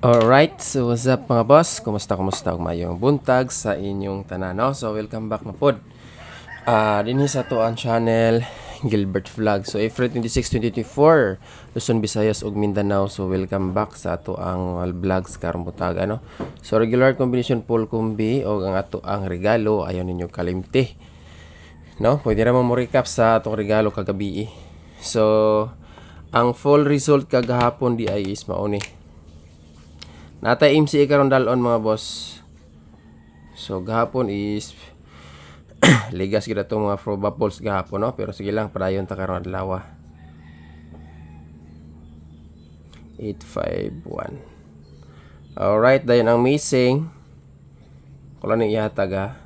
Alright, so what's up mga boss? Kumusta mayong buntag sa inyong tanan, no? So welcome back na pod. Dinhi sa to ang channel Gilbert Vlog. So April 26, 2024, Luzon, Visayas ug Mindanao. So welcome back sa ato ang vlogs karong butag, ano? So regular combination full combi o ang ato ang regalo ayon ninyo kalimti. No? Pwede ra mo recap sa atong regalo kagabi. So ang full result kagahapon di ay is mao ni. Natay MCA karon dalon mga boss. So gahapon is ligas kita itong mga probables gahapon, no? Pero sige lang, padayon ta karon adlaw. 851. Alright, dayon ang missing. Kula ni ihatag.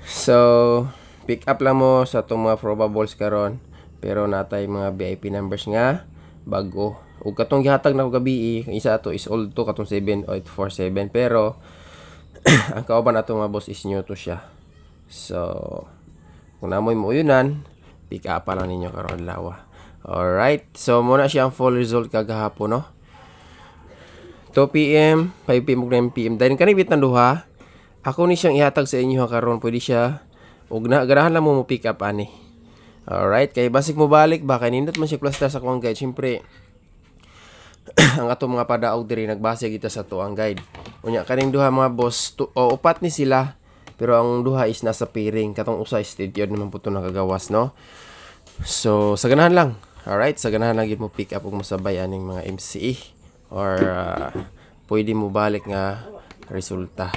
So pick up lang mo sa itong mga probables karon. Pero natay mga VIP numbers nga bago. Ug katong gihatag na ko gabi, isa ato is old to katong 7847, pero ang kauban ato mga boss is new to siya. So kung namoy mo uyunan, pick up pa lang ninyo karon adlaw. Alright, so muna siya ang full result kagahapon, no? 2 PM, 5 PM ug 9 PM. Dahil kanibit ng duha, ako ni siyang ihatag sa inyo karon, pwede siya ug ganahan lang mo pick up ani. Alright, kay basig mo balik ba kay nindot man siya cluster sa kuang guide. Siyempre ang ato mga padaog diri nagbase kita sa tuang guide. Unya kaning duha mga boss, upat ni sila, pero ang duha is nasa pairing, katong usa is steady naman puto nakagawas, no? So sa ganahan lang. Alright, sa ganahan lang gid mo pick up ug masabay aning mga MCE or pwede mo balik nga resulta.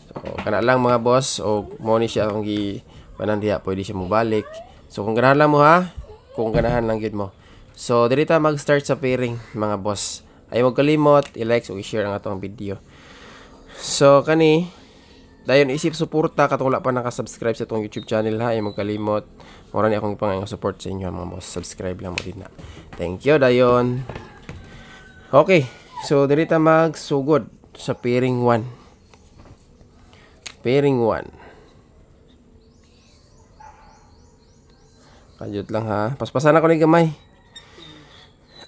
So kana lang mga boss, o mo ni siya kung gi panandiha pwede siya mo balik. So kung ganahan lang mo ha, kung ganahan lang gid mo. So, dili ta mag-start sa pairing, mga boss. Ay wag kalimot, i-like o i-share ang atong video. So, kani, dayon isip suporta katong wala pa naka-subscribe sa atong YouTube channel ha. Ay wag kalimot. Mura ni akong ipangayong support sa inyo, mga boss. Subscribe lang mo din na. Thank you, dayon. Okay, so dili ta magsugod sa pairing 1. Pairing 1. Kajut lang ha. Paspasan ako ni gamay.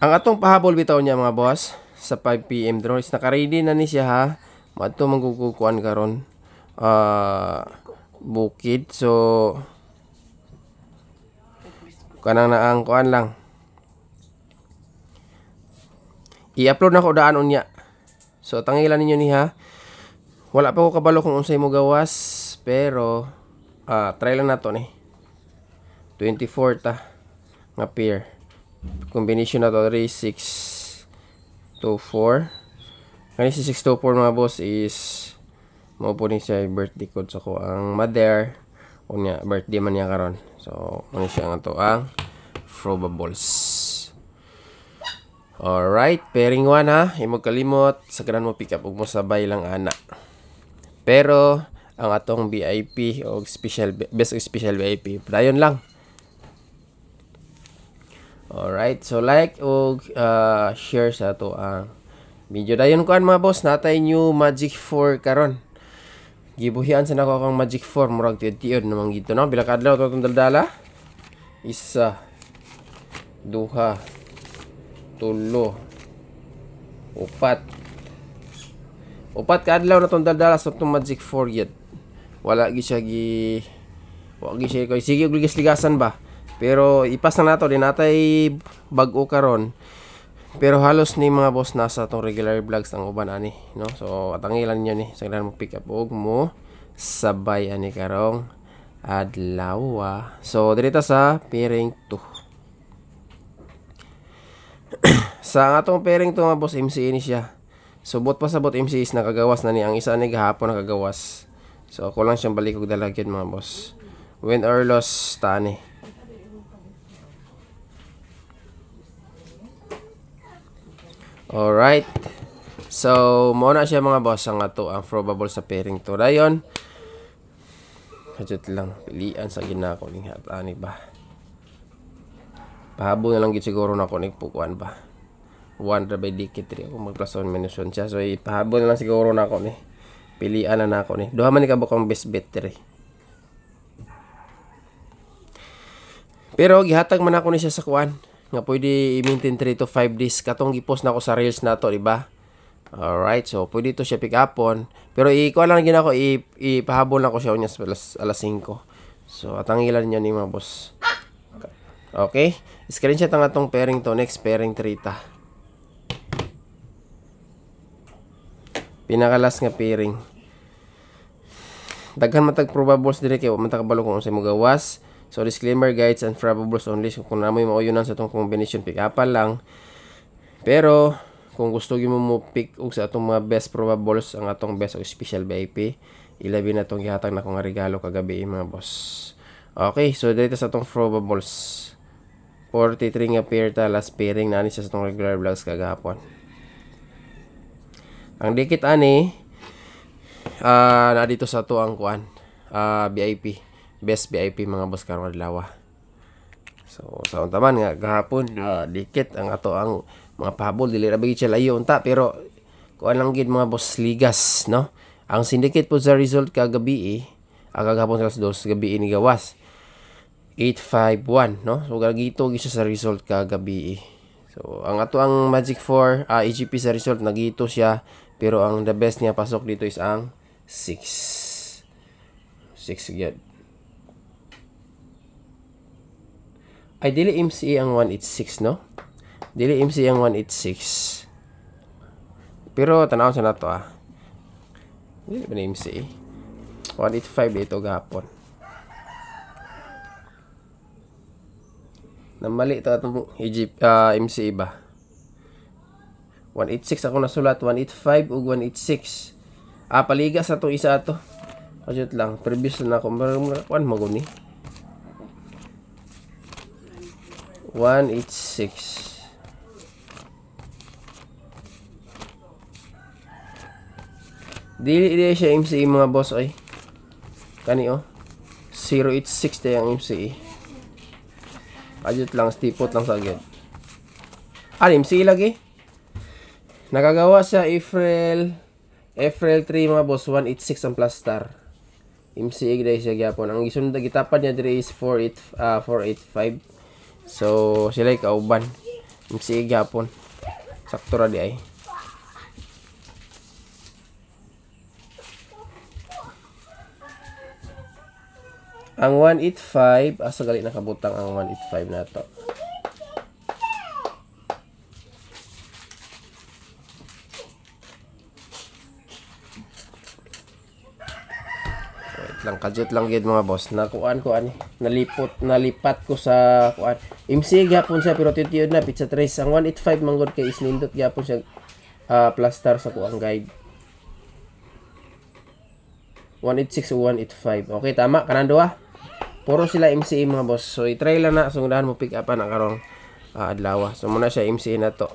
Ang atong pahabol bitaw niya mga boss sa 5 PM draw is naka-ready na ni siya ha. Madto manggukukuan karon. Bukid, so kanang naang kuan lang. I-upload na ko daan unya. So tangilan ninyo ni ha. Wala pa ko kabalo kung unsay mo gawas, pero try lang nato ni. 24 ta nga pair. Combination na to 3, 6, 2, 4. Kani si 624 mga boss is mo po ni siya birthday code sa ko ang mother. Unya birthday man niya karon. So ano siya nga to ang probables. Alright, pairing 1 ha. Imo kalimot sa ganan mo pick up ug mo sabay lang ana. Pero ang atong VIP o special best special VIP dayon lang. Alright, so like o share sa to ang video. Dayon kuan mga boss, natay new Magic 4 karon. Gibuhian sa nako kang Magic 4 murag tiod-tiod namang gito, no? Bila kadlaw to daldala. 1, 2, 3, 4. Upat kadlaw na tong daldala sa tong Magic 4 yet. Wala gi siya koy sige og ligas-ligasan ba. Pero ipas na nato din natay bag-o karon. Pero halos ni mga boss nasa tong regular vlogs ang uban ani, no? So atangilan niyo ni sa mo pick up og mo sabay ani karong adlaw. So dirita sa pairing 2. Sa atong pairing 2 mga boss, MCA ni siya. So bot pa sa bot MCA is nakagawas na ni, ang isa ni gahapon nakagawas. So ako lang siyang balik og dalagyan mga boss. Win or loss ta ni. Alright. So, muna siya mga boss ang ato ang probable sa pairing to. Dayon. Kadjut lang. Pilian sa ginako ning hatani ba. Pahabol na lang gid siguro na ko nagpukuan ba. 1 ra by dikit ri ako mag+1 minus 1 siya. So, ipahabol na lang siguro na ako ni. Pilian na nako ni. Duha man ni kabuk ang best bet ri. Pero gihatag man ako ni siya sa kuan. nga pwede i-maintain 3 to 5 days katong gipost na ko sa reels na to, di ba? Alright, so pwede to siya pick upon. Pero ikuha lang gina ko, ipahabol na ko siya unya alas 5. So atangilan niyo ni mga boss. Okay, screenshot ang atong pairing to. Next pairing 3 ta. Pinakalas nga pairing. Daghan matag probables dire kay man ta kabalo kung unsay mo gawas. So disclaimer, guides and probables only. So kung namoy mauyonan sa atong combination, pick up lang. Pero kung gusto gyud mo pick og sa atong mga best probables, ang atong best o special VIP, ilabi na tong gihatag na ko nga regalo kagabi mga boss. Okay, so dito sa atong probables. 43 nga pair ta, last pairing na ni sa atong regular vlogs kagahapon. Ang dikit ani na dito sa to ang kuan, VIP, best VIP mga boss karon adlaw. So sa untaman nga gahapon dikit ang ato ang mga pahabol, dili ra bigit siya layo unta, pero kuan lang gid mga boss ligas, no? Ang syndicate po sa result kagabi kagahapon sa 2 gabi ni gawas 851, no? So gagito gid siya sa result kagabi. So ang ato ang Magic 4 EGP sa result nagito siya, pero ang the best niya pasok dito is ang 6 gyud. Ay dili MCE ang 186, no? Dili MCE ang 186. Pero tanaw sa nato dili ba ni MCE? 185 dito gahapon. Namali ito atong MCE ba? 186 ako nasulat, 185 ug 186. Paliga sa itong isa ato. Ajut lang, previous na ako. Kuan mo guni. 186. Dili siya MCE mga boss oy. Kani 086 tay ang MCE. Ajut lang, stipot lang sa agad. MCE lagi. Nakagawa siya April 3 mga boss, 186 ang plus star. MCE gid siya gyapon. Ang gisunod gitapad niya dire is 485. So sila kauban. MCE gyapon. Sakto ra di ay. Ang 185, asa gali nakabutang ang 185 nato. Lang kadjut lang gid mga boss, nakuan ko ani nalipat ko sa kuan MC gyapon siya, pero titiyod na pizza trace. Ang 185 manggod kay isnindot gyapon siya plus star sa kuang guide. 186 o 185. Okay, tama kanan duha. Puro sila MCE mga boss. So i-try lang na, sundahan mo pick up na karong adlaw. So muna siya MCE na to.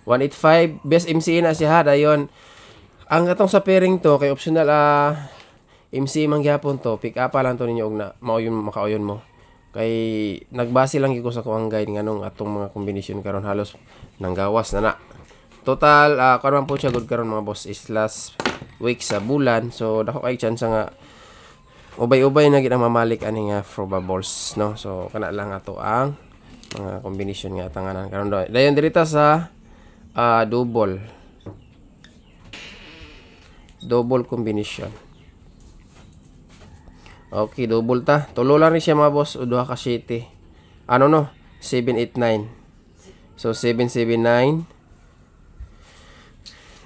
185 best MCE na siya dayon. Ang atong sa pairing to kay optional MCE man gyapon to, pick up lang to ninyo og na makauyon mo. Kay nagbase lang gyud ko sa kuang guide nganong atong mga combination karon halos nanggawas na. Total karon po siya good karon mga boss is last week sa bulan. So dako kay chance nga ubay-ubay na gid ang mamalik ani nga probables, no? So kana lang ato ang mga combination nga tanganan karon dayon dirita sa double combination. Okay, double ta. Tulo lang rin siya mga boss. O duha ka 7. 789. So 779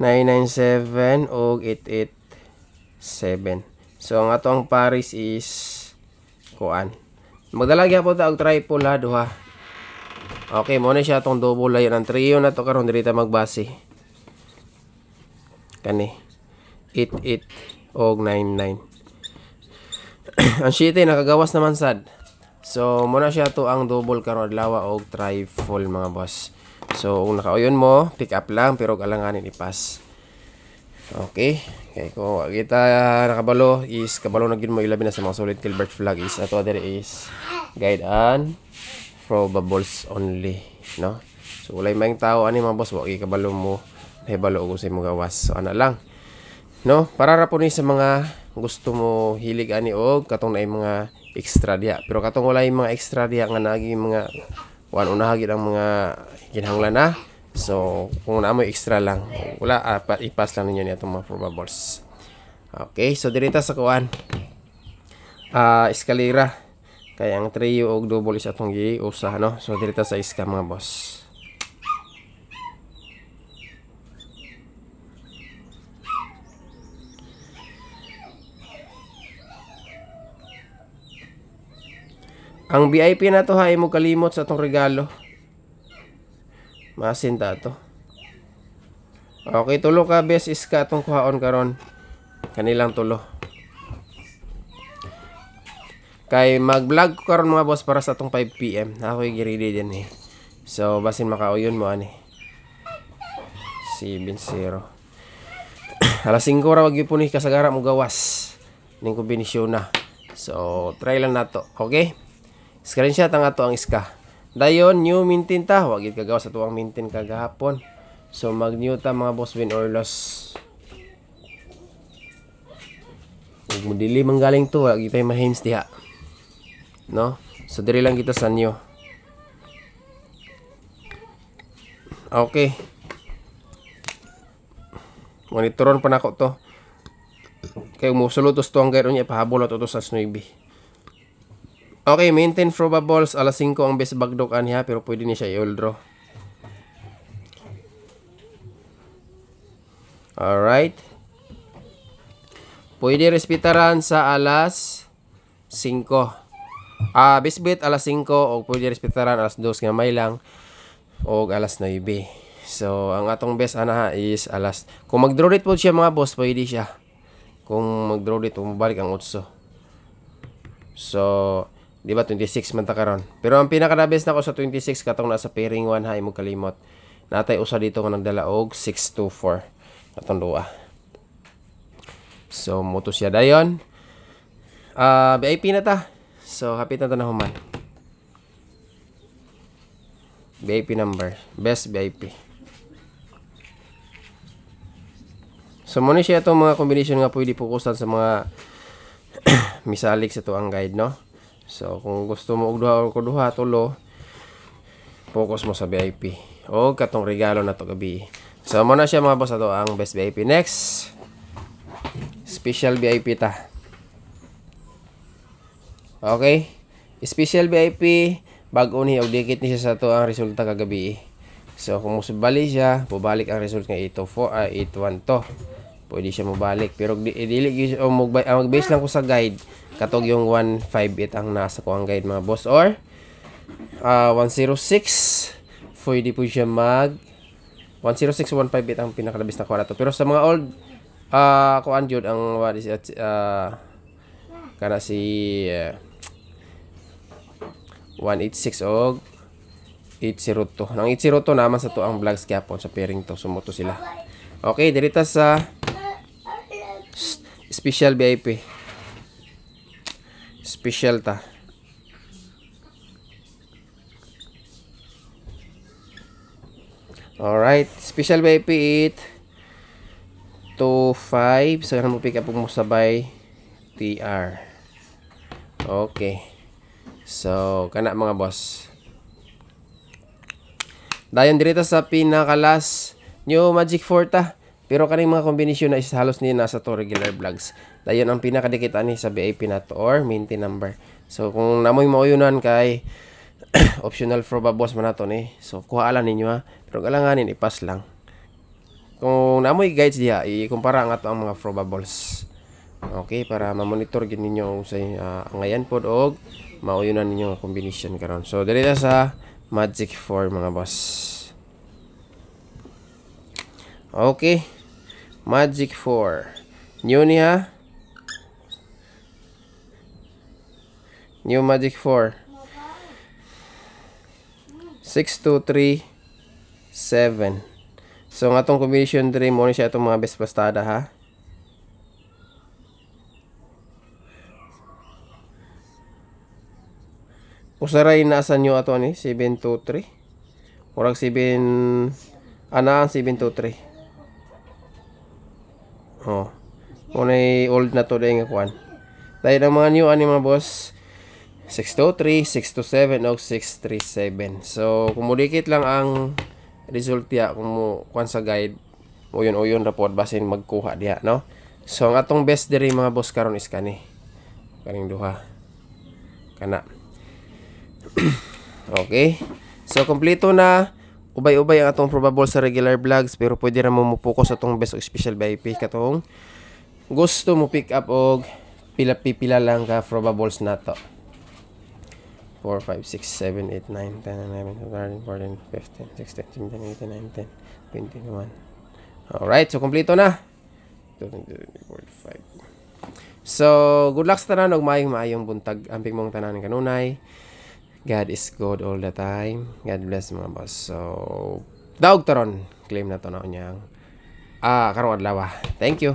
997 og 887. So ang ato ang pares is kuan. Magdala gyapon ta og triple duha. Okay, mo na siya atong double layon ang trio na to karon diri ta magbase. Kani 88 og 99. Ang 7 nakagawas naman sad. So muna siya to ang double karon adlaw og triple mga boss. So kung nakauyon mo, pick up lang pero alanganin ipas. Okay. Okay, kung kita nakabalo is kabalo na gid mo ilabi na sa mga solid Gilbert flag is ato there is guide and probables only, no? So walay maing tao ani mga boss, wa kabalo mo nahibalo og usay mo gawas. So ana lang. No, para ra po ni sa mga gusto mo hilig ani og katong naay mga extra diha. Pero katong walay mga extra diha nga nagi mga una hagit ang mga kinahanglan na. So kung naamoy extra lang, wala ipas lang ninyo niya itong mga probables. Okay, so dirita sa kuan eskalera kaya ang trio og double is atong giusa, no? So dirita sa iska mga boss. Ang VIP na to ha, mo kalimot sa atong regalo. Masin ta to. Okay, tulo ka bes iska atong kuhaon karon. Kanilang tulo. Kay mag-vlog ko karon mga boss para sa atong 5 PM. Ako'y gi-ready din eh. So basin makauyon mo ani. 7-0. Alas 5 ra wag gyud ni kasagara mo gawas ning kombinasyon na. So try lang nato, okay? Screenshot ang ato ang iska. Dayon new maintain ta, wag gyud kagawas ato ang maintain kagahapon. So mag-new ta mga boss, win or loss. Ug mo dili manggaling to, wag gyud mahims diha. No? So diri lang kita sa new. Okay. Monitoron pa nako to. Kay musulod to ang gayron niya pahabol to sa snowy. Okay, maintain probables alas 5 ang best bagdok aniha pero pwede ni siya i-all draw. Alright. Pwede respetaran sa alas 5. Best bet alas 5 o pwede respetaran alas 2 nga may lang o alas 9. So, ang atong best anaha is alas. Kung mag-draw date po siya mga boss, pwede siya. Kung mag-draw date, mabalik ang 8. So, di ba 26 man ta karon. Pero ang pinaka-best na ko sa 26 katong nasa pairing 1 ha, mo kalimot. Natay usa dito nga nagdala og 624 katong duha. So mo to siya dayon. VIP na ta. So hapit na ta na human. VIP number, best VIP. So mo ni siya itong mga combination nga pwede fokusan sa mga misalik sa to ang guide, no? So, kung gusto mo og duha o kuduha, tulo, focus mo sa VIP. O, katong regalo na to gabi. So, muna siya mga boss, ato ang best VIP. Next, special VIP ta. Okay? Special VIP, bago ni og dikit ni siya sa to ang resulta kagabi. So, kung musubali siya, pubalik ang result nga 812. Pwede siya mabalik. Pero, dili mag-base lang ko sa guide. Katog yung 158 ang nasa ko ang guide mga boss, or 106 pwede po siya mag 106 158 ang pinakalabis na kuha na to. Pero sa mga old kuan jud ang what is it, kana si 186 og 802. Nang 802 naman sa to ang vlogs gyapon sa pairing to, sumuto sila. Okay, dirita sa special VIP. Special ta. Alright, special VIP 825. So mo pick up mo sabay TR. Okay. So kana mga boss. Dayon direta sa pinakalas new Magic 4 ta. Pero kaning mga kombinasyon na is halos ni nasa to regular vlogs. Dayon ang pinakadikit ani sa VIP na to or maintain number. So kung namoy mauyunan kay optional probables man nato ni. So kuha lang ninyo ha. Pero kailanganin ipas lang. Kung namoy guides diha, ikumpara ang ato ang mga probables. Okay, para ma-monitor gid ninyo sa ngayan pod og mauyunan ninyo ang combination karon. So diri sa Magic 4 mga boss. Okay. Magic 4. New niya. New Magic 4. 6, 2, 3, 7. So, ang atong combination 3, mo siya itong mga best pastada, ha? Usaray nasa nyo ato ni 7, 2, 3. Murag 7, anaan 7, 2, 3. Muna old na to dahil nga kuan. Dahil ang mga new ani mga boss, 623, 627 o 637. So kumudikit lang ang result ya kung mo kuan sa guide uyon report basin magkuha diha, no? So ang atong best diri mga boss karon is kaning duha kana. Okay, so kompleto na. Ubay-ubay ang atong probable sa regular vlogs, pero pwede ra mo focus sa atong best o special VIP katong gusto mo pick up og pila lang ka probables na to. 4, 5, 6, 7, 8, 9, 10, 11, 12, 13, 14, 15, 16, 17, 18, 19, 20, 21. Alright, so kompleto na. 2, 3, 4, 5. So, good luck sa tanan og maayong buntag amping mong tanan kanunay. God is good all the time. God bless mga boss. So, daog taron claim na to na unyang karong adlaw. Thank you.